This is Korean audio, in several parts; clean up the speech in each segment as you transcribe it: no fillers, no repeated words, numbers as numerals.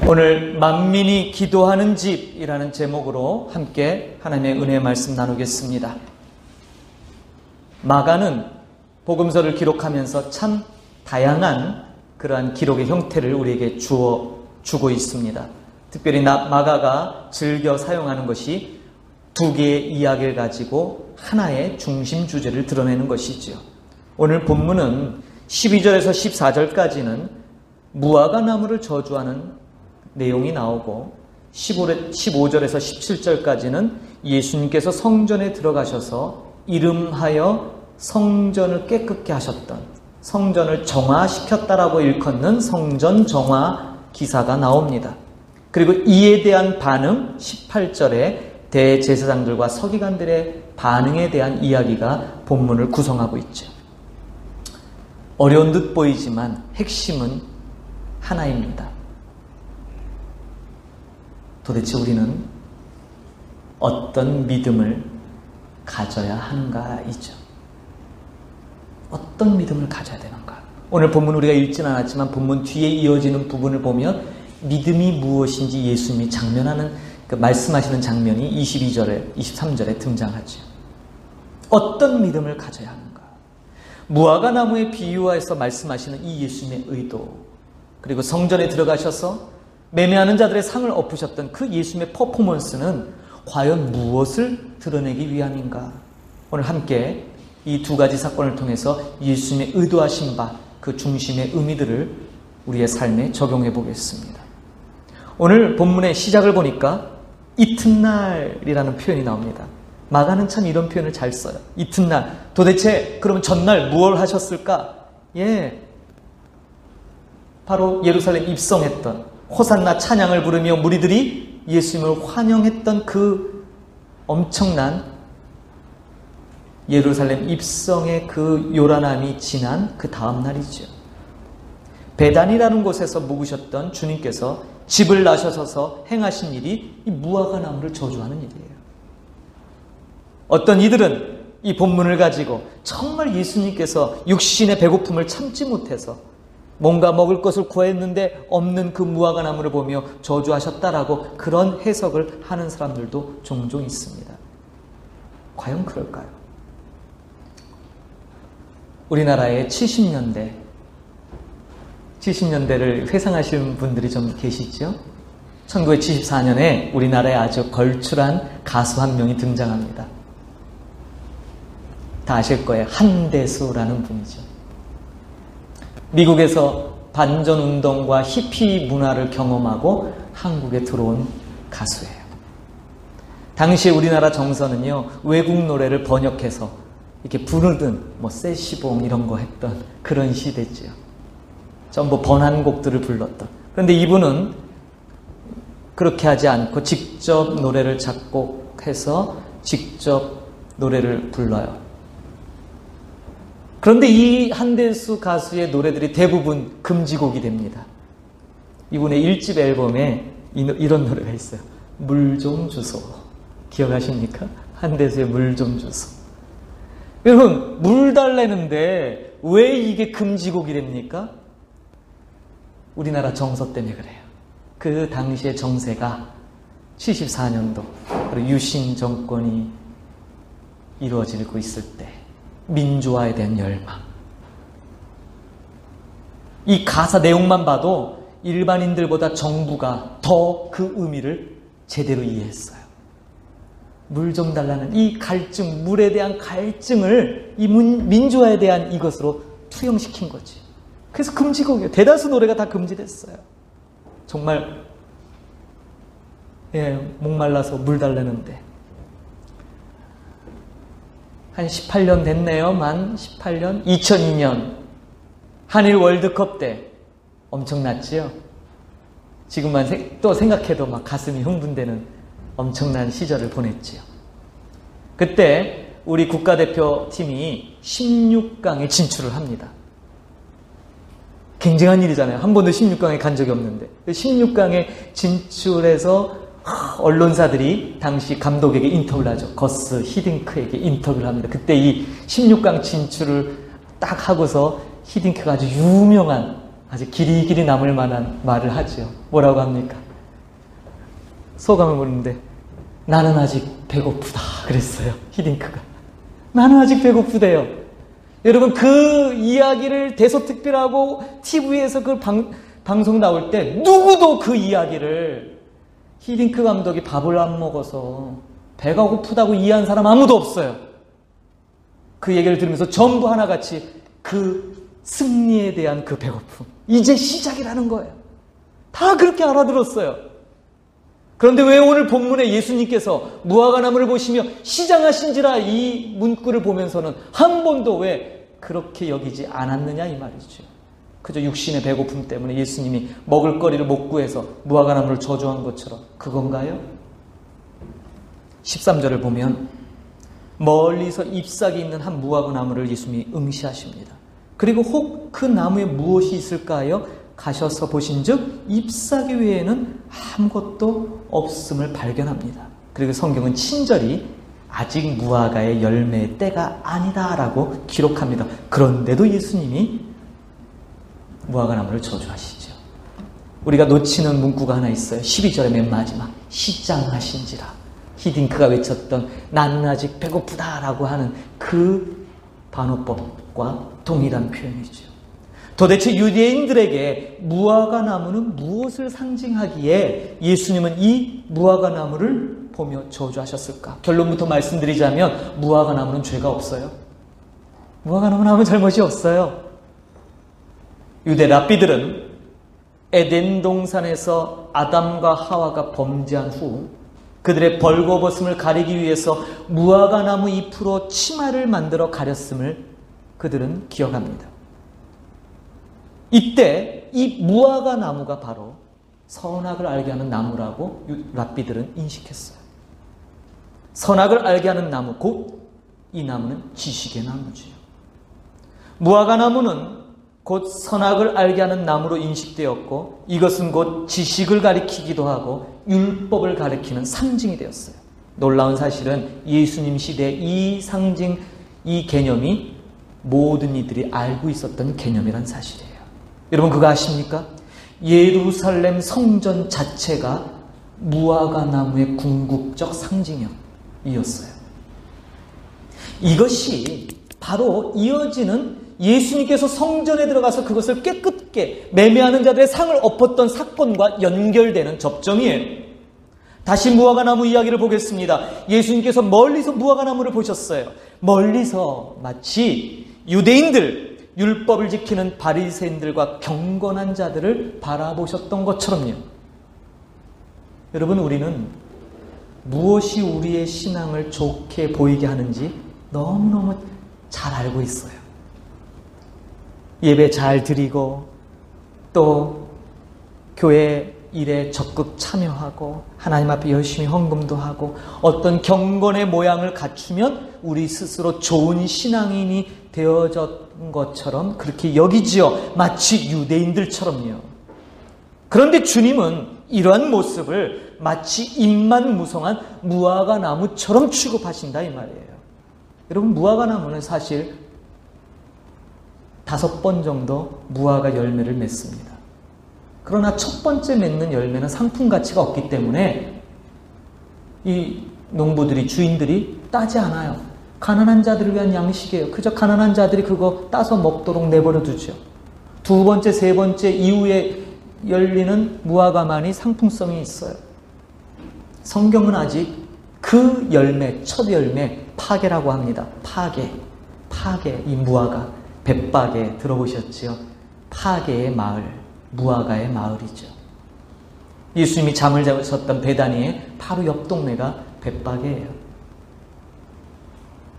오늘 만민이 기도하는 집이라는 제목으로 함께 하나님의 은혜의 말씀 나누겠습니다. 마가는 복음서를 기록하면서 참 다양한 그러한 기록의 형태를 우리에게 주고 있습니다. 특별히 마가가 즐겨 사용하는 것이 두 개의 이야기를 가지고 하나의 중심 주제를 드러내는 것이지요. 오늘 본문은 12절에서 14절까지는 무화과 나무를 저주하는 내용이 나오고 15절에서 17절까지는 예수님께서 성전에 들어가셔서 이름하여 성전을 깨끗게 하셨던, 성전을 정화시켰다라고 일컫는 성전 정화 기사가 나옵니다. 그리고 이에 대한 반응 18절에 대제사장들과 서기관들의 반응에 대한 이야기가 본문을 구성하고 있죠. 어려운 듯 보이지만 핵심은 하나입니다. 도대체 우리는 어떤 믿음을 가져야 하는가이죠. 어떤 믿음을 가져야 되는가? 오늘 본문 우리가 읽지는 않았지만 본문 뒤에 이어지는 부분을 보면 믿음이 무엇인지 예수님이 장면하는 말씀하시는 장면이 22절에 23절에 등장하죠. 어떤 믿음을 가져야 하는가? 무화과 나무에 비유하여서 말씀하시는 이 예수님의 의도, 그리고 성전에 들어가셔서 매매하는 자들의 상을 엎으셨던 그 예수님의 퍼포먼스는 과연 무엇을 드러내기 위함인가? 오늘 함께 이 두 가지 사건을 통해서 예수님의 의도하신 바 그 중심의 의미들을 우리의 삶에 적용해 보겠습니다. 오늘 본문의 시작을 보니까 이튿날이라는 표현이 나옵니다. 마가는 참 이런 표현을 잘 써요. 이튿날. 도대체 그러면 전날 무엇을 하셨을까? 바로 예루살렘 입성했던, 호산나 찬양을 부르며 무리들이 예수님을 환영했던 그 엄청난 예루살렘 입성의 그 요란함이 지난 그 다음 날이죠. 베단이라는 곳에서 묵으셨던 주님께서 집을 나셔서 행하신 일이 이 무화과 나무를 저주하는 일이에요. 어떤 이들은 이 본문을 가지고 정말 예수님께서 육신의 배고픔을 참지 못해서 뭔가 먹을 것을 구했는데 없는 그 무화과 나무를 보며 저주하셨다라고 그런 해석을 하는 사람들도 종종 있습니다. 과연 그럴까요? 우리나라의 70년대를 회상하시는 분들이 좀 계시죠? 1974년에 우리나라에 아주 걸출한 가수 한 명이 등장합니다. 다 아실 거예요. 한대수라는 분이죠. 미국에서 반전운동과 히피 문화를 경험하고 한국에 들어온 가수예요. 당시 우리나라 정서는요, 외국 노래를 번역해서 이렇게 부르든 세시봉 이런 거 했던 그런 시대죠. 전부 번안곡들을 불렀던. 그런데 이분은 그렇게 하지 않고 직접 노래를 작곡해서 직접 노래를 불러요. 그런데 이 한대수 가수의 노래들이 대부분 금지곡이 됩니다. 이분의 1집 앨범에 이런 노래가 있어요. 물 좀 주소. 기억하십니까? 한대수의 물 좀 주소. 여러분, 물 달래는데 왜 이게 금지곡이 됩니까? 우리나라 정서 때문에 그래요. 그 당시의 정세가 74년도 그리고 유신 정권이 이루어지고 있을 때 민주화에 대한 열망. 이 가사 내용만 봐도 일반인들보다 정부가 더 그 의미를 제대로 이해했어요. 물 좀 달라는 이 갈증, 물에 대한 갈증을 이 민주화에 대한 이것으로 투영시킨 거지. 그래서 금지곡이에요. 대다수 노래가 다 금지됐어요. 정말 목말라서 물 달라는데 한 18년 됐네요. 만 18년? 2002년 한일 월드컵 때 엄청났지요. 지금만 또 생각해도 막 가슴이 흥분되는 엄청난 시절을 보냈지요. 그때 우리 국가대표팀이 16강에 진출을 합니다. 굉장한 일이잖아요. 한 번도 16강에 간 적이 없는데 16강에 진출해서 언론사들이 당시 감독에게 인터뷰를 하죠. 거스 히딩크에게 인터뷰를 합니다. 그때 이 16강 진출을 딱 하고서 히딩크가 아주 유명한 아주 길이길이 남을 만한 말을 하죠. 뭐라고 합니까? 소감을 묻는데 나는 아직 배고프다 그랬어요. 히딩크가. 나는 아직 배고프대요. 여러분 그 이야기를 대서특필하고 TV에서 그 방송 나올 때 누구도 그 이야기를 히딩크 감독이 밥을 안 먹어서 배가 고프다고 이해한 사람 아무도 없어요. 그 얘기를 들으면서 전부 하나같이 그 승리에 대한 그 배고픔, 이제 시작이라는 거예요. 다 그렇게 알아들었어요. 그런데 왜 오늘 본문에 예수님께서 무화과나무를 보시며 시장하신지라 이 문구를 보면서는 한 번도 왜 그렇게 여기지 않았느냐 이 말이죠. 그저 육신의 배고픔 때문에 예수님이 먹을거리를 못 구해서 무화과나무를 저주한 것처럼 그건가요? 13절을 보면 멀리서 잎사귀 있는 한 무화과나무를 예수님이 응시하십니다. 그리고 혹 그 나무에 무엇이 있을까요? 가셔서 보신즉 잎사귀 외에는 아무것도 없음을 발견합니다. 그리고 성경은 친절히 아직 무화과의 열매의 때가 아니다라고 기록합니다. 그런데도 예수님이 무화과나무를 저주하시죠. 우리가 놓치는 문구가 하나 있어요. 12절의 맨 마지막 시장하신지라. 히딩크가 외쳤던 나는 아직 배고프다라고 하는 그 반어법과 동일한 표현이죠. 도대체 유대인들에게 무화과나무는 무엇을 상징하기에 예수님은 이 무화과나무를 보며 저주하셨을까? 결론부터 말씀드리자면 무화과나무는 죄가 없어요. 무화과나무는 아무 잘못이 없어요. 유대 랍비들은 에덴 동산에서 아담과 하와가 범죄한 후 그들의 벌거벗음을 가리기 위해서 무화과나무 잎으로 치마를 만들어 가렸음을 그들은 기억합니다. 이때 이 무화과나무가 바로 선악을 알게 하는 나무라고 랍비들은 인식했어요. 선악을 알게 하는 나무, 곧 이 나무는 지식의 나무지요. 무화과나무는 곧 선악을 알게 하는 나무로 인식되었고 이것은 곧 지식을 가리키기도 하고 율법을 가리키는 상징이 되었어요. 놀라운 사실은 예수님 시대에 이 상징, 이 개념이 모든 이들이 알고 있었던 개념이란 사실이에요. 여러분 그거 아십니까? 예루살렘 성전 자체가 무화과나무의 궁극적 상징이었어요. 이것이 바로 이어지는 예수님께서 성전에 들어가서 그것을 깨끗게 매매하는 자들의 상을 엎었던 사건과 연결되는 접점이에요. 다시 무화과나무 이야기를 보겠습니다. 예수님께서 멀리서 무화과나무를 보셨어요. 멀리서 마치 유대인들, 율법을 지키는 바리새인들과 경건한 자들을 바라보셨던 것처럼요. 여러분 우리는 무엇이 우리의 신앙을 좋게 보이게 하는지 너무너무 잘 알고 있어요. 예배 잘 드리고 또 교회 일에 적극 참여하고 하나님 앞에 열심히 헌금도 하고 어떤 경건의 모양을 갖추면 우리 스스로 좋은 신앙인이 되어졌던 것처럼 그렇게 여기지요. 마치 유대인들처럼요. 그런데 주님은 이러한 모습을 마치 잎만 무성한 무화과나무처럼 취급하신다 이 말이에요. 여러분 무화과나무는 사실 5번 정도 무화과 열매를 맺습니다. 그러나 첫 번째 맺는 열매는 상품 가치가 없기 때문에 이 농부들이, 주인들이 따지 않아요. 가난한 자들을 위한 양식이에요. 그저 가난한 자들이 그거 따서 먹도록 내버려 두죠. 2번째, 3번째 이후에 열리는 무화과만이 상품성이 있어요. 성경은 아직 그 열매, 첫 열매, 파게라고 합니다. 파게, 이 무화과, 벳박에 들어보셨지요? 파게의 마을, 무화과의 마을이죠. 예수님이 잠을 자셨던 베다니의 바로 옆 동네가 벳박이에요.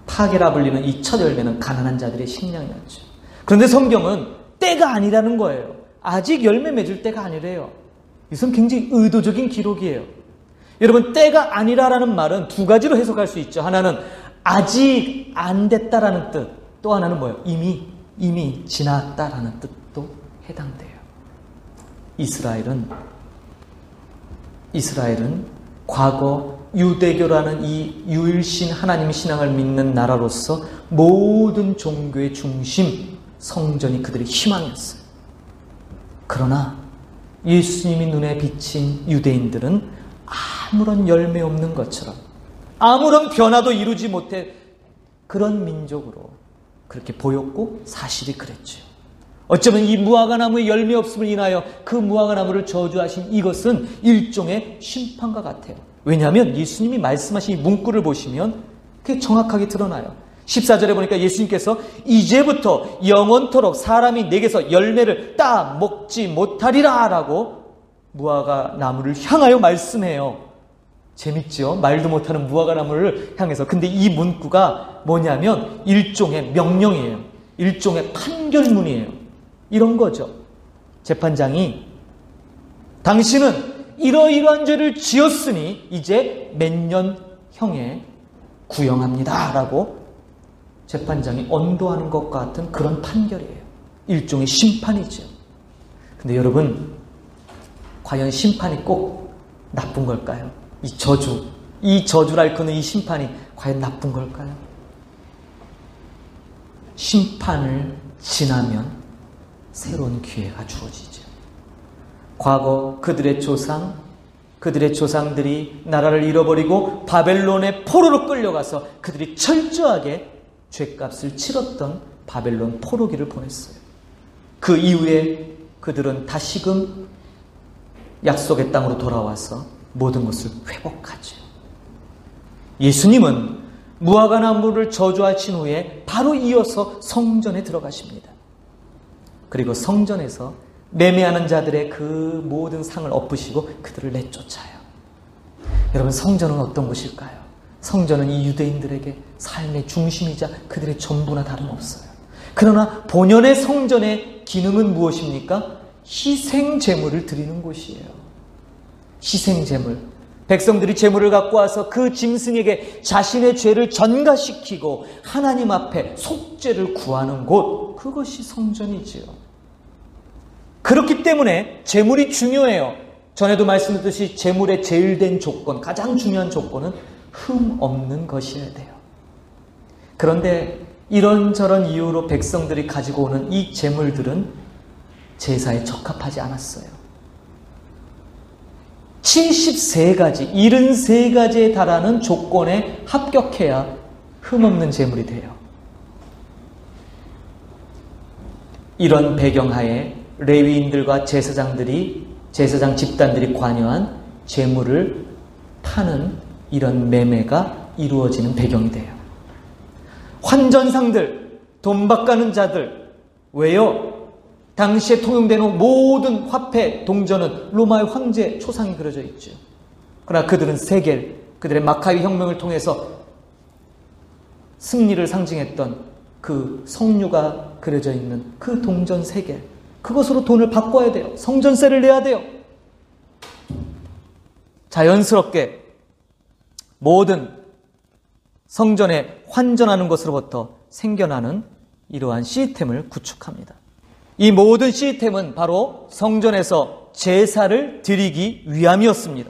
파게라 불리는 이 첫 열매는 가난한 자들의 식량이었죠. 그런데 성경은 때가 아니라는 거예요. 아직 열매 맺을 때가 아니래요. 이것은 굉장히 의도적인 기록이에요. 여러분 때가 아니라라는 말은 2가지로 해석할 수 있죠. 하나는 아직 안 됐다라는 뜻, 또 하나는 뭐예요? 이미 지났다라는 뜻도 해당돼요. 이스라엘은 과거 유대교라는 이 유일신 하나님 신앙을 믿는 나라로서 모든 종교의 중심, 성전이 그들의 희망이었어요. 그러나 예수님이 눈에 비친 유대인들은 아무런 열매 없는 것처럼 아무런 변화도 이루지 못해 그런 민족으로 그렇게 보였고 사실이 그랬죠. 어쩌면 이 무화과나무의 열매 없음을 인하여 그 무화과나무를 저주하신 이것은 일종의 심판과 같아요. 왜냐하면 예수님이 말씀하신 이 문구를 보시면 그게 정확하게 드러나요. 14절에 보니까 예수님께서 이제부터 영원토록 사람이 내게서 열매를 따 먹지 못하리라 라고 무화과나무를 향하여 말씀해요. 재밌죠? 말도 못하는 무화과나무를 향해서. 근데 이 문구가 뭐냐면 일종의 명령이에요. 일종의 판결문이에요. 이런 거죠. 재판장이 당신은 이러이러한 죄를 지었으니 이제 몇 년형에 구형합니다 라고 재판장이 언도하는 것 같은 그런 판결이에요. 일종의 심판이죠. 근데 여러분, 과연 심판이 꼭 나쁜 걸까요? 이 저주를 앓고는 이 심판이 과연 나쁜 걸까요? 심판을 지나면 새로운 기회가 주어지죠. 과거 그들의 조상들이 나라를 잃어버리고 바벨론의 포로로 끌려가서 그들이 철저하게 죗값을 치렀던 바벨론 포로기를 보냈어요. 그 이후에 그들은 다시금 약속의 땅으로 돌아와서 모든 것을 회복하죠. 예수님은 무화과나무를 저주하신 후에 바로 이어서 성전에 들어가십니다. 그리고 성전에서 매매하는 자들의 그 모든 상을 엎으시고 그들을 내쫓아요. 여러분, 성전은 어떤 곳일까요? 성전은 이 유대인들에게 삶의 중심이자 그들의 전부나 다름없어요. 그러나 본연의 성전의 기능은 무엇입니까? 희생제물을 드리는 곳이에요. 희생제물. 백성들이 제물을 갖고 와서 그 짐승에게 자신의 죄를 전가시키고 하나님 앞에 속죄를 구하는 곳, 그것이 성전이지요. 그렇기 때문에 제물이 중요해요. 전에도 말씀드렸듯이 제물의 제일 된 조건, 가장 중요한 조건은 흠 없는 것이어야 돼요. 그런데 이런저런 이유로 백성들이 가지고 오는 이 제물들은 제사에 적합하지 않았어요. 73가지, 73가지에 달하는 조건에 합격해야 흠없는 제물이 돼요. 이런 배경하에 레위인들과 제사장 집단들이 관여한 제물을 파는 이런 매매가 이루어지는 배경이 돼요. 환전상들, 돈 바꾸는 자들, 왜요? 당시에 통용되는 모든 화폐, 동전은 로마의 황제 초상이 그려져 있죠. 그러나 그들은 세겔, 그들의 마카비 혁명을 통해서 승리를 상징했던 그 석류가 그려져 있는 그 동전 세겔, 그것으로 돈을 바꿔야 돼요. 성전세를 내야 돼요. 자연스럽게 모든 성전에 환전하는 것으로부터 생겨나는 이러한 시스템을 구축합니다. 이 모든 시스템은 바로 성전에서 제사를 드리기 위함이었습니다.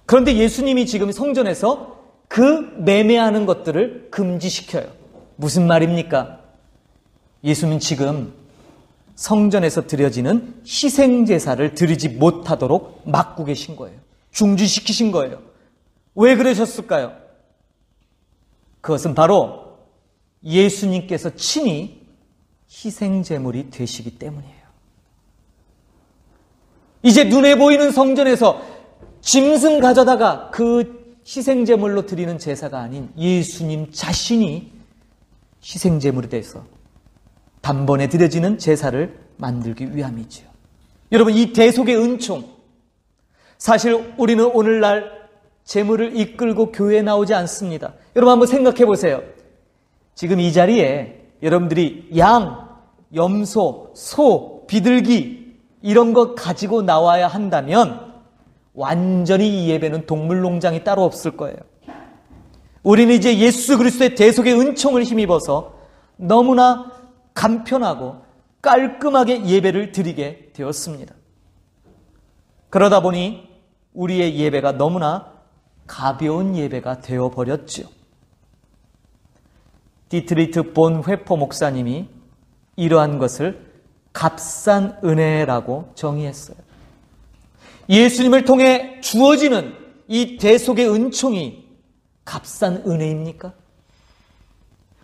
그런데 예수님이 지금 성전에서 그 매매하는 것들을 금지시켜요. 무슨 말입니까? 예수님은 지금 성전에서 드려지는 희생제사를 드리지 못하도록 막고 계신 거예요. 중지시키신 거예요. 왜 그러셨을까요? 그것은 바로 예수님께서 친히 희생제물이 되시기 때문이에요. 이제 눈에 보이는 성전에서 짐승 가져다가 그 희생제물로 드리는 제사가 아닌 예수님 자신이 희생제물이 돼서 단번에 드려지는 제사를 만들기 위함이죠. 여러분, 이 대속의 은총, 사실 우리는 오늘날 제물을 이끌고 교회에 나오지 않습니다. 여러분 한번 생각해 보세요. 지금 이 자리에 여러분들이 양, 염소, 소, 비둘기 이런 것 가지고 나와야 한다면 완전히 이 예배는 동물농장이 따로 없을 거예요. 우리는 이제 예수 그리스도의 대속의 은총을 힘입어서 너무나 간편하고 깔끔하게 예배를 드리게 되었습니다. 그러다 보니 우리의 예배가 너무나 가벼운 예배가 되어버렸죠. 디트리트 본 회포 목사님이 이러한 것을 값싼 은혜라고 정의했어요. 예수님을 통해 주어지는 이 대속의 은총이 값싼 은혜입니까?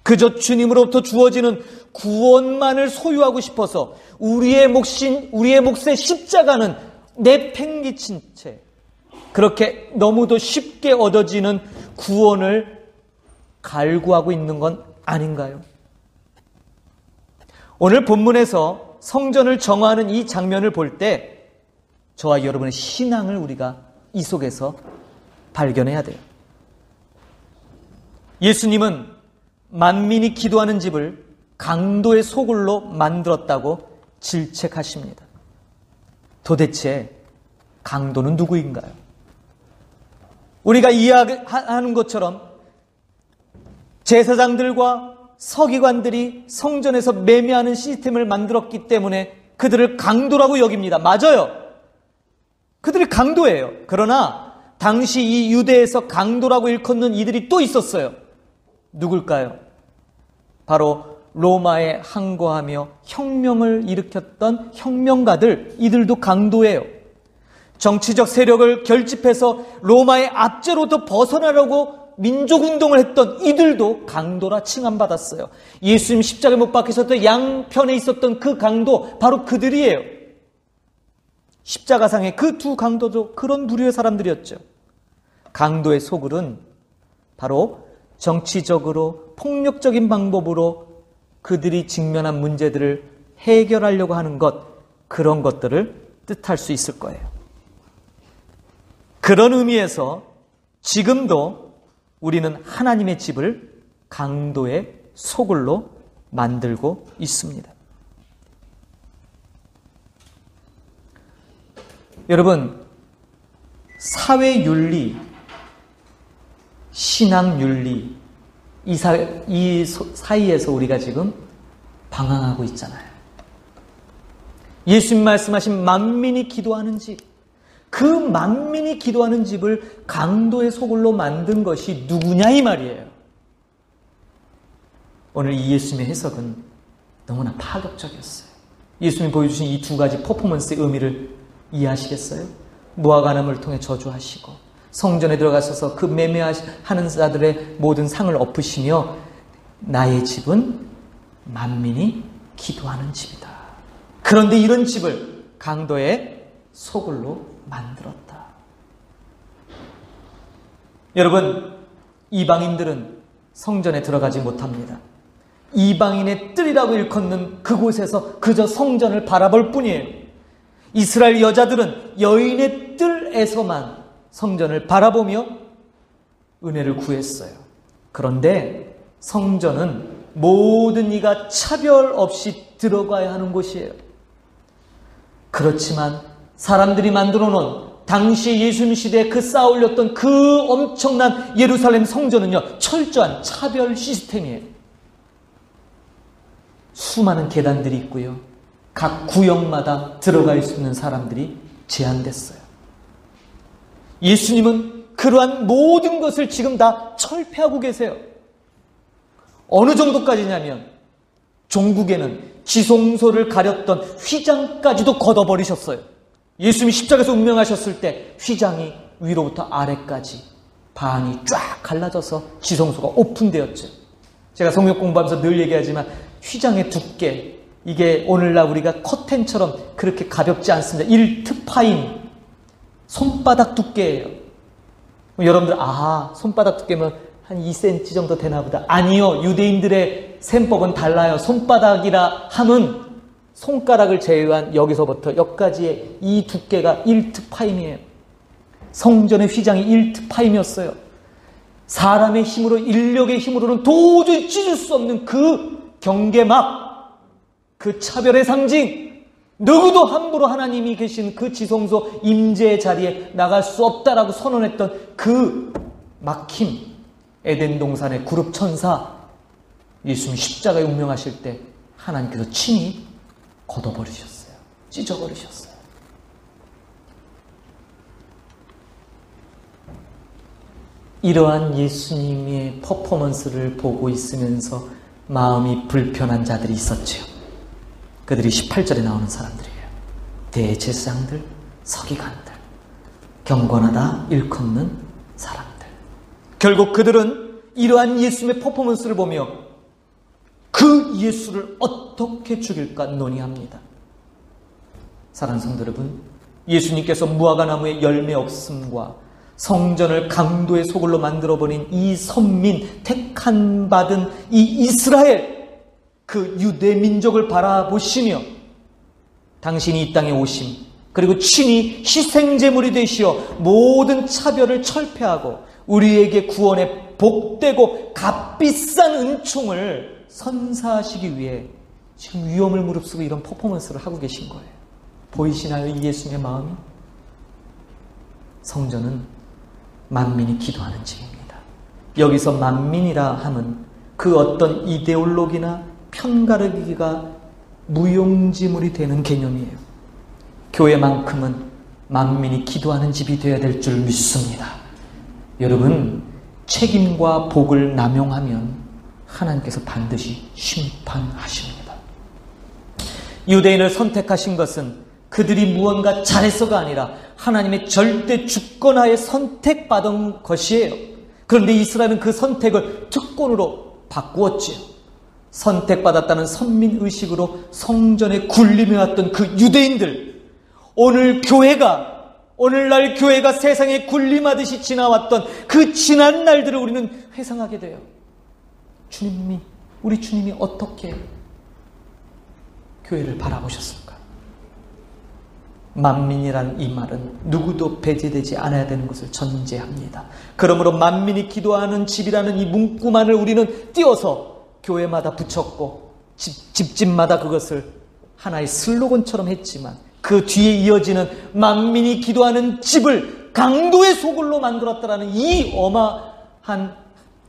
그저 주님으로부터 주어지는 구원만을 소유하고 싶어서 우리의 몫의 십자가는 내팽개친 채 그렇게 너무도 쉽게 얻어지는 구원을 갈구하고 있는 건 아닌가요? 오늘 본문에서 성전을 정화하는 이 장면을 볼 때 저와 여러분의 신앙을 우리가 이 속에서 발견해야 돼요. 예수님은 만민이 기도하는 집을 강도의 소굴로 만들었다고 질책하십니다. 도대체 강도는 누구인가요? 우리가 이해하는 것처럼 제사장들과 서기관들이 성전에서 매매하는 시스템을 만들었기 때문에 그들을 강도라고 여깁니다. 맞아요. 그들이 강도예요. 그러나 당시 이 유대에서 강도라고 일컫는 이들이 또 있었어요. 누굴까요? 바로 로마에 항거하며 혁명을 일으켰던 혁명가들, 이들도 강도예요. 정치적 세력을 결집해서 로마의 압제로부터 벗어나려고 민족운동을 했던 이들도 강도라 칭함받았어요. 예수님 십자가에 못 박히셨던 양편에 있었던 그 강도, 바로 그들이에요. 십자가상의 그 두 강도도 그런 부류의 사람들이었죠. 강도의 소굴은 바로 정치적으로 폭력적인 방법으로 그들이 직면한 문제들을 해결하려고 하는 것, 그런 것들을 뜻할 수 있을 거예요. 그런 의미에서 지금도 우리는 하나님의 집을 강도의 소굴로 만들고 있습니다. 여러분, 사회윤리, 신앙윤리, 이 사이에서 우리가 지금 방황하고 있잖아요. 예수님 말씀하신 만민이 기도하는 집, 그 만민이 기도하는 집을 강도의 소굴로 만든 것이 누구냐 이 말이에요. 오늘 이 예수님의 해석은 너무나 파격적이었어요. 예수님이 보여주신 이 두 가지 퍼포먼스의 의미를 이해하시겠어요? 무화과나무를 통해 저주하시고 성전에 들어가셔서 그 매매하는 자들의 모든 상을 엎으시며 나의 집은 만민이 기도하는 집이다. 그런데 이런 집을 강도의 소굴로 만들었다. 여러분, 이방인들은 성전에 들어가지 못합니다. 이방인의 뜰이라고 일컫는 그곳에서 그저 성전을 바라볼 뿐이에요. 이스라엘 여자들은 여인의 뜰에서만 성전을 바라보며 은혜를 구했어요. 그런데 성전은 모든 이가 차별 없이 들어가야 하는 곳이에요. 그렇지만 사람들이 만들어 놓은 당시 예수님 시대에 그 쌓아 올렸던 그 엄청난 예루살렘 성전은요, 철저한 차별 시스템이에요. 수많은 계단들이 있고요, 각 구역마다 들어갈 수 있는 사람들이 제한됐어요. 예수님은 그러한 모든 것을 지금 다 철폐하고 계세요. 어느 정도까지냐면 종국에는 지성소를 가렸던 휘장까지도 걷어버리셨어요. 예수님이 십자가에서 운명하셨을 때 휘장이 위로부터 아래까지 반이 쫙 갈라져서 지성소가 오픈되었죠. 제가 성경 공부하면서 늘 얘기하지만 휘장의 두께, 이게 오늘날 우리가 커튼처럼 그렇게 가볍지 않습니다. 1트파임, 손바닥 두께예요. 여러분들, 손바닥 두께면 한 2cm 정도 되나 보다. 아니요, 유대인들의 셈법은 달라요. 손바닥이라 함은 손가락을 제외한 여기서부터 여기까지의 이 두께가 1트파임이에요. 성전의 휘장이 1트파임이었어요. 사람의 힘으로, 인력의 힘으로는 도저히 찢을 수 없는 그 경계막, 그 차별의 상징, 누구도 함부로 하나님이 계신 그 지성소 임재의 자리에 나갈 수 없다라고 선언했던 그 막힘, 에덴 동산의 그룹 천사, 예수님 십자가에 운명하실 때 하나님께서 친히 걷어버리셨어요. 찢어버리셨어요. 이러한 예수님의 퍼포먼스를 보고 있으면서 마음이 불편한 자들이 있었죠. 그들이 18절에 나오는 사람들이에요. 대제사장들, 서기관들, 경건하다 일컫는 사람들. 결국 그들은 이러한 예수님의 퍼포먼스를 보며 그 예수를 어떻게 죽일까 논의합니다. 사랑하는 성도 여러분, 예수님께서 무화과나무의 열매 없음과 성전을 강도의 소굴로 만들어버린 이 선민, 택한 받은 이 이스라엘, 그 유대 민족을 바라보시며 당신이 이 땅에 오심, 그리고 친히 희생제물이 되시어 모든 차별을 철폐하고 우리에게 구원의 복되고 값비싼 은총을 선사하시기 위해 지금 위험을 무릅쓰고 이런 퍼포먼스를 하고 계신 거예요. 보이시나요? 이 예수님의 마음이? 성전은 만민이 기도하는 집입니다. 여기서 만민이라 함은 그 어떤 이데올로기나 편가르기가 무용지물이 되는 개념이에요. 교회만큼은 만민이 기도하는 집이 되어야 될 줄 믿습니다. 여러분, 책임과 복을 남용하면 하나님께서 반드시 심판하십니다. 유대인을 선택하신 것은 그들이 무언가 잘해서가 아니라 하나님의 절대 주권하에 선택받은 것이에요. 그런데 이스라엘은 그 선택을 특권으로 바꾸었지요. 선택받았다는 선민의식으로 성전에 굴림해왔던 그 유대인들, 오늘날 교회가 세상에 굴림하듯이 지나왔던 그 지난 날들을 우리는 회상하게 돼요. 우리 주님이 어떻게 교회를 바라보셨을까? 만민이란 이 말은 누구도 배제되지 않아야 되는 것을 전제합니다. 그러므로 만민이 기도하는 집이라는 이 문구만을 우리는 띄워서 교회마다 붙였고 집집마다 그것을 하나의 슬로건처럼 했지만 그 뒤에 이어지는 만민이 기도하는 집을 강도의 소굴로 만들었다라는 이 어마한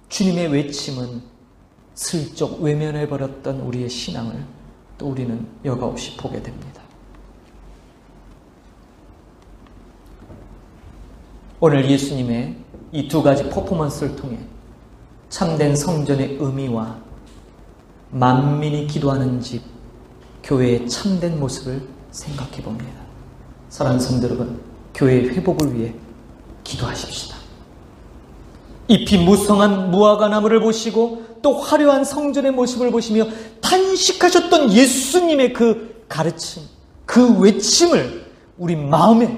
주님의 외침은 슬쩍 외면해버렸던 우리의 신앙을 또 우리는 여과없이 보게 됩니다. 오늘 예수님의 이 두 가지 퍼포먼스를 통해 참된 성전의 의미와 만민이 기도하는 집, 교회의 참된 모습을 생각해 봅니다. 사랑하는 성도 여러분, 교회의 회복을 위해 기도하십시다. 잎이 무성한 무화과나무를 보시고 또 화려한 성전의 모습을 보시며 탄식하셨던 예수님의 그 가르침, 그 외침을 우리 마음에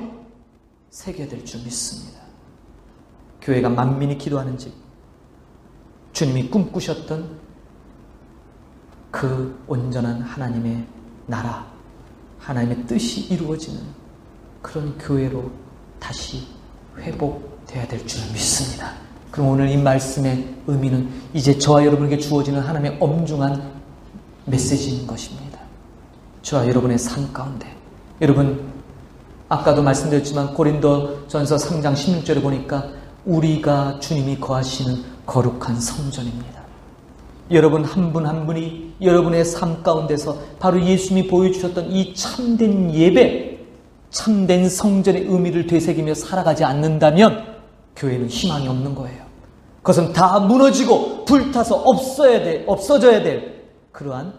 새겨야 될 줄 믿습니다. 교회가 만민이 기도하는 집, 주님이 꿈꾸셨던 그 온전한 하나님의 나라, 하나님의 뜻이 이루어지는 그런 교회로 다시 회복되어야 될 줄 믿습니다. 그럼 오늘 이 말씀의 의미는 이제 저와 여러분에게 주어지는 하나님의 엄중한 메시지인 것입니다. 저와 여러분의 삶 가운데, 여러분 아까도 말씀드렸지만 고린도전서 3장 16절에 보니까 우리가 주님이 거하시는 거룩한 성전입니다. 여러분 한 분 한 분이 여러분의 삶 가운데서 바로 예수님이 보여주셨던 이 참된 예배, 참된 성전의 의미를 되새기며 살아가지 않는다면 교회는 희망이 없는 거예요. 그것은 다 무너지고 불타서 없어져야 될 그러한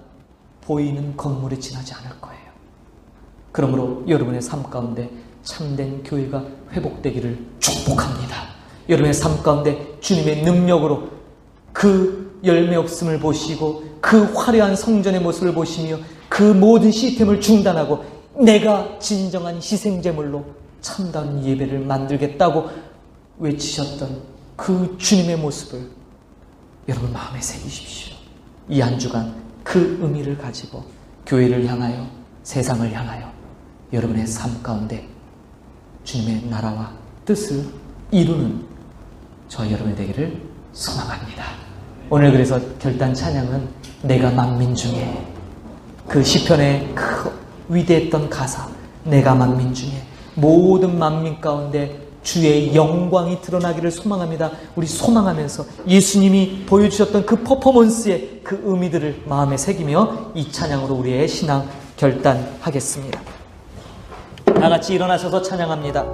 보이는 건물에 지나지 않을 거예요. 그러므로 여러분의 삶 가운데 참된 교회가 회복되기를 축복합니다. 여러분의 삶 가운데 주님의 능력으로 그 열매 없음을 보시고 그 화려한 성전의 모습을 보시며 그 모든 시스템을 중단하고 내가 진정한 희생제물로 참다운 예배를 만들겠다고 외치셨던 그 주님의 모습을 여러분 마음에 새기십시오. 이 한 주간 그 의미를 가지고 교회를 향하여, 세상을 향하여 여러분의 삶 가운데 주님의 나라와 뜻을 이루는 저와 여러분이 되기를 소망합니다. 오늘 그래서 결단 찬양은 내가 만민 중에, 그 시편의 그 위대했던 가사, 내가 만민 중에 모든 만민 가운데 주의 영광이 드러나기를 소망합니다. 우리 소망하면서 예수님이 보여주셨던 그 퍼포먼스의 그 의미들을 마음에 새기며 이 찬양으로 우리의 신앙 결단하겠습니다. 다 같이 일어나셔서 찬양합니다.